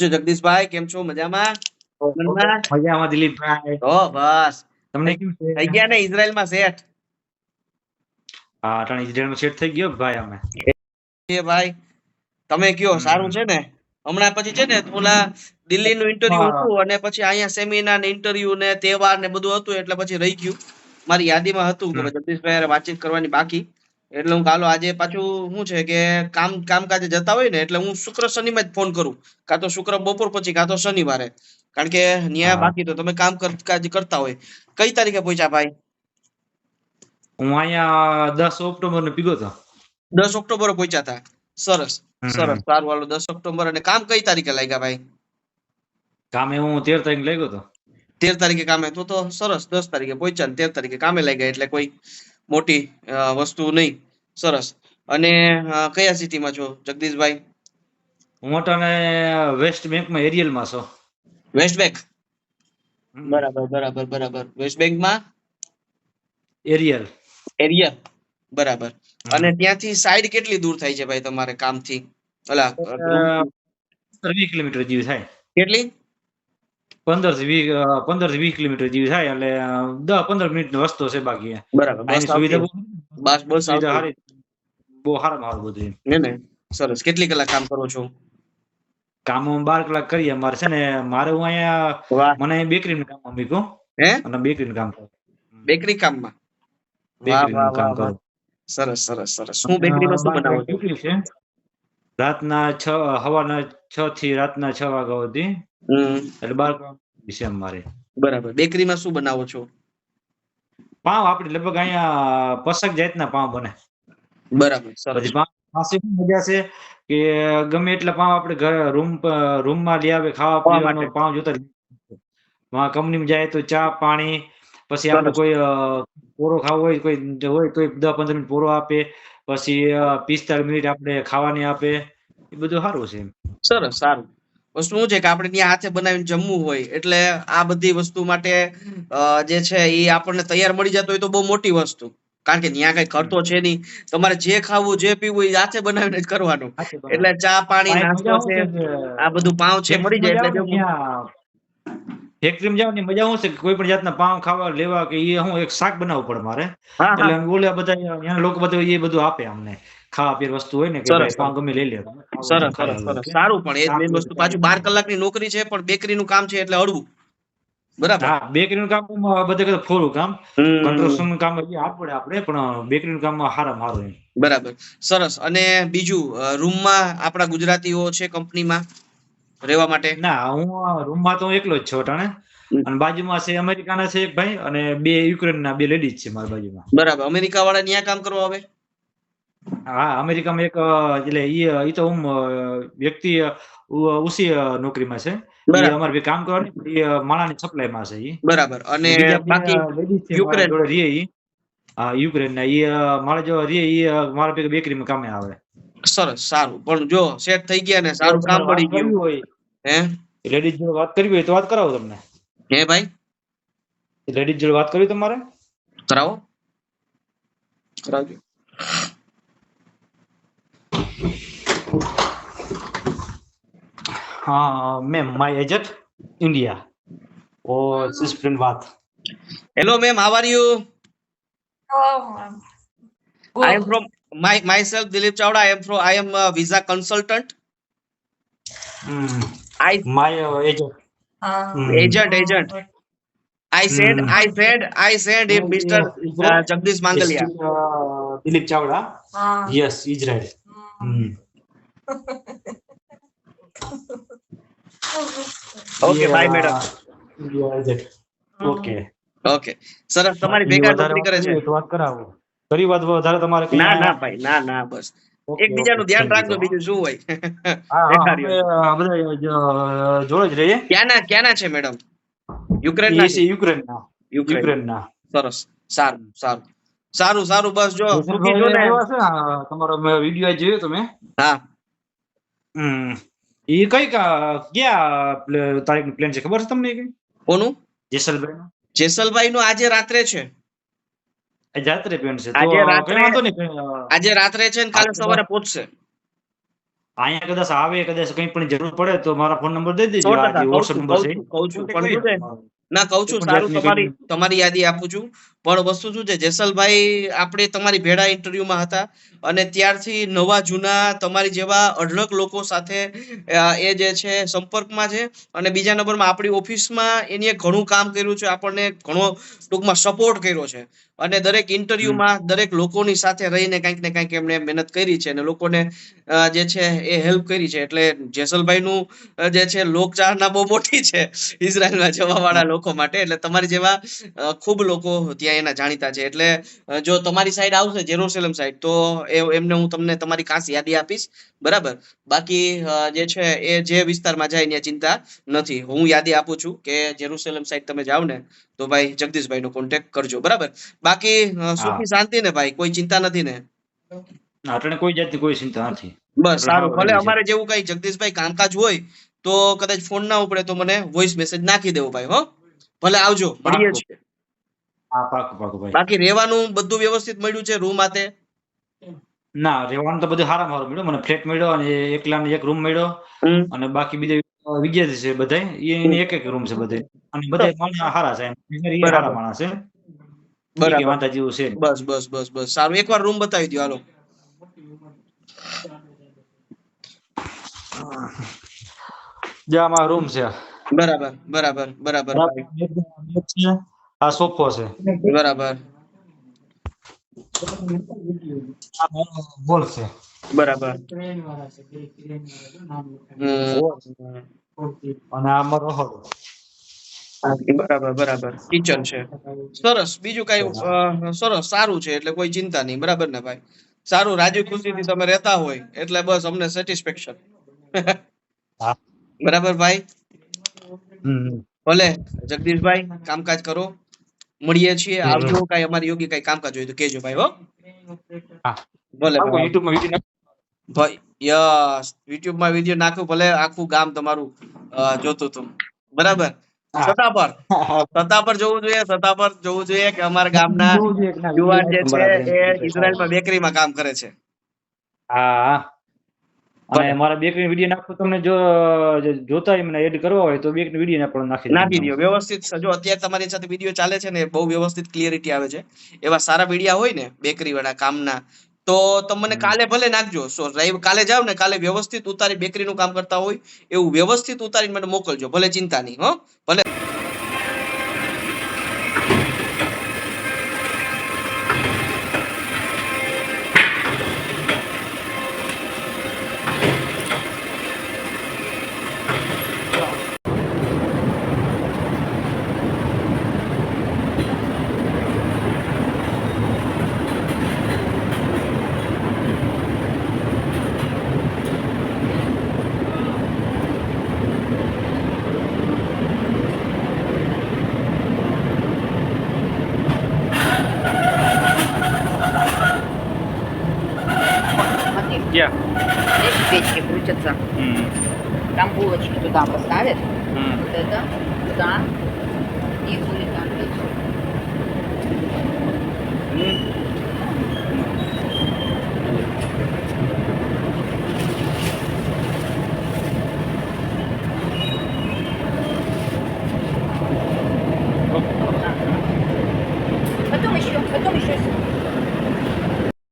છો જગદીશભાઈ? કેમ છો? મજામાં? મનમાં? મજામાં દિલીપભાઈ. બસ તમને કેમ છે? થઈ ગયા ને ઇઝરાયલમાં સેટ? હા, અટાણે ઇઝરાયલમાં સેટ થઈ ગયો ભાઈ અમે. ભાઈ તમે કયો સારું છે ને? હમણાં પછી છે ને ઓલા દિલ્હીનું ઇન્ટરવ્યુ હતું અને પછી અહીંયા સેમિનાર ને ઇન્ટરવ્યુ ને તહેવાર ને બધું હતું એટલે પછી રહી ગયું. મારી યાદીમાં હતું કે જગદીશભાઈ હારે વાતચીત કરવાની બાકી. એટલે હું કાલો આજે પાછું શું છે કે કામકાજે જતા હોય ને એટલે હું શુક્ર શનિમાં જ ફોન કરું. કાં તો શુક્ર બપોર પછી કાં તો શનિવારે. કારણ કે ન્યા બાકી તો તમે કાજ કરતા હોય. કઈ તારીખે પહોંચ્યા ભાઈ? હું અહીંયા 10 ઓક્ટોબર ને પીગો હતો. 10 ઓક્ટોબર પહોંચ્યા હતા. સરસ સરસ સારું હાલો 10 ઓક્ટોબર. અને કામ કઈ તારીખે લાગ્યા ભાઈ? કામે હું 13 તારીખે લાગ્યો હતો. 13 તારીખે કામે તો સરસ. 10 તારીખે પહોંચ્યા ને 13 તારીખે કામે લાગ્યા એટલે કોઈ મોટી વસ્તુ નહીં. સરસ. અને કયા સિટીમાં છો જગદીશભાઈ? હું અટાણે વેસ્ટ બેંકમાં એરિયલમાં છું. West bank? બરાબર બરાબર બરાબર. વેસ્ટ બેંકમાં એરિયલ. બરાબર. અને ત્યાંથી સાઈડ કેટલી દૂર થાય છે ભાઈ તમારે કામથી? ઓલા 20 કિલોમીટર જેવી થાય. કેટલી? 15 થી 20 કિલોમીટર જેવી થાય એટલે 10-15 મિનિટનો રસ્તો છે બાકી. બરાબર. બસ સુવિધા બસ સારી, બહુ સારું બધું ને. સરસ. કેટલી કલાક કામ કરો છો? કામ 12 કલાક કરીએ. મારે છે ને મારે હું અહીંયા મને બેકરીનું કામ મૂક્યું. હે? અને બેકરીનું કામ કરું. બેકરી કામમાં? વાહ વાહ વાહ. સરસ સરસ સરસ. શું બેકરીમાં શું બનાવો છો? રાતના 6 સવારના 6 થી રાતના 6 વાગ્યા સુધી. એટલે 12 કલાક છે અમારે. બરાબર. બેકરીમાં શું બનાવો છો? પાવ આપણે લગભગ અહીંયા પસક જાતના પાવ બને. બરાબર. પછી પાસે મજા છે કે ગમે એટલા પાવ આપણે ઘર રૂમમાં લઈ આવે ખાવા પીવાનો પાવ જોતા. કંપનીમાં જાય તો ચા પાણી પછી આપણે કોઈ પોરો ખાવો હોય કોઈ હોય તો 10-15 મિનિટ પોરો આપે. પછી 45 મિનિટ આપણે ખાવાની આપે. એ બધું સારું છે. સરસ સારું. વસ્તુ શું છે કે આપણે ત્યાં હાથે બનાવીને જમવું હોય એટલે આ બધી વસ્તુ માટે જે છે એ આપણને તૈયાર મળી જતો હોય તો બહુ મોટી વસ્તુ. કારણ કે ત્યાં કઈ ખર્ચો છે નહીં. તમારે જે ખાવું જે પીવું એ હાથે બનાવીને જ કરવાનું. એટલે ચા પાણી નાસ્તો છે આ બધું પાવ છે મળી જાય એટલે ફેક્ટરીમાં જાવ ને મજા શું છે કોઈ પણ જાતના પાવ ખાવા લેવા કે એ હું એક શાક બનાવવું પડે મારે. એટલે ઓલા બધા લોકો બધા એ બધું આપે અમને ખાવા પીવા વસ્તુ હોય ને કે ભાઈ પાવ ગમે લઈ લે. સરસ સરસ સરસ. સારું. પણ એ મેઈન વસ્તુ પાછું 12 કલાકની નોકરી છે પણ બેકરીનું કામ છે એટલે હળવું. બરાબર. હા, બેકરીનું કામ બધે ફોરું કામ. કન્સ્ટ્રક્શનનું કામ હાથ પડે આપણે પણ બેકરીનું કામ સારામાં સારું. બરાબર. સરસ. અને બીજું રૂમમાં આપણા ગુજરાતીઓ છે કંપનીમાં રહેવા માટે? ના, હું રૂમમાં તો એકલો જ છું અટાણે. અને બાજુમાં છે અમેરિકાના છે એક ભાઈ અને 2 યુક્રેનના 2 લેડીઝ છે મારી બાજુમાં. બરાબર. અમેરિકા વાળા ત્યાં કામ કરવા આવે? હા, અમેરિકામાં એક એટલે ઈ તો વ્યક્તિ ઉસી નોકરીમાં છે. ઈ અમારે કામ કરવાની માણાની સપ્લાયમાં છે ઈ. બરાબર. અને બાકી યુક્રેન જોડે રહે ઈ. હા, યુક્રેનના ઈ મારા જો રહે ઈ મારા ભેગા બેકરીમાં કામે આવે. સરસ સારું. પણ જો સેટ થઈ ગયા ને સારું કામ પડી ગયું હોય હે લેડીઝ જોડે વાત કરવી હોય તો વાત કરાવો તમને. હે ભાઈ? લેડીઝ જોડે વાત કરવી તમારે? કરાવો. કરાવજો. Ma'am, my agent, India. Oh, this friend what? Hello, ma'am. How are you? Oh, I am from myself, Dilip Chawda. I am a visa consultant. My agent. Agent. I said him, Mr. Jagdish Mangalia. Dilip Chawda. Yes, Israel. Okay, bye, madam. Okay. Okay. સરસ. તમારી ભેગા નોકરી કરે છે. વાત કરાવો. કરી વાત વધારે તમારે ના ના ભાઈ ના બસ એકબીજાનું ધ્યાન રાખજો બીજું શું હોય. જોડે જ રહીએ. ક્યાંના છે મેડમ? યુક્રેનના. સરસ. સારું બસ જો તમારો વિડિયો જોયો તમે? હા. એ કઈ ક્યાં તારીખનું પ્લાન છે ખબર છે તમને? કોનું? જેસલભાઈ નું આજે રાત્રે છે. રાત્રે પ્લાન છે. આજે રાત્રે છે ને કાલે સવારે પહોંચશે. અહીંયા કદાચ આવે, કદાચ કંઈ પણ જરૂર પડે તો મારા ફોન નંબર દઈ દેજો. 100% આ જે કહું વોટ્સઅપ છું નંબર કહું છે છું કહું છું કોન્ટેક્ટ પણ કરી શું છે લેવાનો. ના કહું છું કોઈ પણ સારું જાતની તમારી કંઈ તમારી યાદી આપું છું પણ વસ્તુ શું છે જેસલભાઈ આપણે તમારી ભેળા ઇન્ટરવ્યુમાં હતા અને ત્યારથી નવા જૂના તમારી જેવા અઢળક લોકો સાથે એ જે છે સંપર્કમાં છે અને બીજા નંબરમાં આપણી ઓફિસમાં એની ઘણું કામ કર્યું છે આપણને ઘણો ટૂંકમાં સપોર્ટ કર્યો છે અને દરેક હમ. ઇન્ટરવ્યુમાં દરેક લોકોની સાથે રહીને કંઈક ને કંઈક એમણે મહેનત કરી છે અને લોકોને જે છે એ હેલ્પ કરી છે એટલે જેસલભાઈનું જે છે લોકચાહના બહુ મોટી છે ઇઝરાયલમાં જવા વાળા લોકો માટે એટલે તમારી જેવા ખૂબ લોકો ત્યાં એના જાણીતા છે એટલે જો તમારી સાઈડ આવશે જેરુસલેમ સાઈડ તો એમને હું તમને તમારી ખાસ યાદી આપીશ બરાબર બાકી જે છે એ જે વિસ્તારમાં જાય ત્યાં ચિંતા નથી હું યાદી આપું છું કે જેરુસલેમ સાઈડ તમે જાવ ને તો ભાઈ જગદીશભાઈ નો કોન્ટેક્ટ કરજો બરાબર બાકી હા, સુખી શાંતિ ને ભાઈ કોઈ ચિંતા નથી ને આપણે કોઈ જાતની કોઈ ચિંતા નથી. બસ આપણે સારું હાવ ભલે રેડી છે. અમારે જેવું કઈ જગદીશભાઈ કામકાજ હોય તો કદાચ ફોન ના ઉપડે તો મને વોઇસ મેસેજ નાખી દેવો ભાઈ હો ભલે આવજો મળીએ પાક્કું. છીએ હા, પાક્કું પાક્કું ભાઈ. બાકી રહેવાનું બધું વ્યવસ્થિત મળ્યું છે રૂમ આતે ના, રહેવાનું તો બધું સારામાં સારું મળ્યું. મને ફ્લેટ મળ્યો અને એકલાને એક રૂમ મળ્યો હમ અને બાકી બીજા વિદ્યાર્થી છે બધાય એને એક એક રૂમ છે બધે અને બધા માણસ સારા છે એમ. એ સારા બરાબર માણસ છે. ઈ કે બરાબર વાંધા જેવું છે. બસ બસ બસ બસ સારું એકવાર રૂમ બતાવી દો હાલો જે આમાં રૂમ છે. બરાબર બરાબર બરાબર ભાઈ બેડ છે. આ સોફો છે. બરાબર આ બોલ છે. બરાબર અને આ મારો રહોડો. બરાબર બરાબર કિચન છે સરસ બીજું કઈ સરસ સારું છે એટલે કોઈ ચિંતા નહીં બરાબર ને ભાઈ સારું રાજી ખુશીથી તમે રહેતા હોય એટલે બસ અમને સેટિસ્ફેક્શન હા. બરાબર ભાઈ હમ. ભલે જગદીશભાઈ કામકાજ કરો મળીએ છીએ હમ. આવજો કઈ અમારી યોગ્ય કઈ કામકાજ હોય તો કેજો ભાઈ હો હા. ભલે આવું ભાઈ યુટ્યુબમાં વિડીયો ભાઈ યસ યુટ્યુબ માં વિડીયો નાખું ભલે આખું ગામ તમારું જોતું હતું બરાબર સત્તા પર જોવું જોઈએ કે અમારા ગામના યુવાન જે છે એ ઇઝરાયલમાં બેકરીમાં કામ કરે છે હા. અને ભલે મારા બેકરી વિડીયો નાખો તમને જો જોતા હોય મને એડ કરવા હોય તો બેકરી વિડીયો પણ નાખી નાખી દો વ્યવસ્થિત જો અત્યારે તમારી સાથે વિડીયો ચાલે છે ને બહુ વ્યવસ્થિત ક્લિયરિટી આવે છે એવા સારા વિડીયો હોય ને બેકરી વાળા કામના તો તમને કાલે ભલે નાખજો કાલે જાવ ને કાલે વ્યવસ્થિત ઉતારી બેકરીનું કામ કરતા હોય એવું વ્યવસ્થિત ઉતારીને મને મોકલજો ભલે ચિંતા નહીં હો ભલે Смотри, Yeah. здесь печки крутятся. Там булочки туда поставят. Вот это, туда. И будет там печь.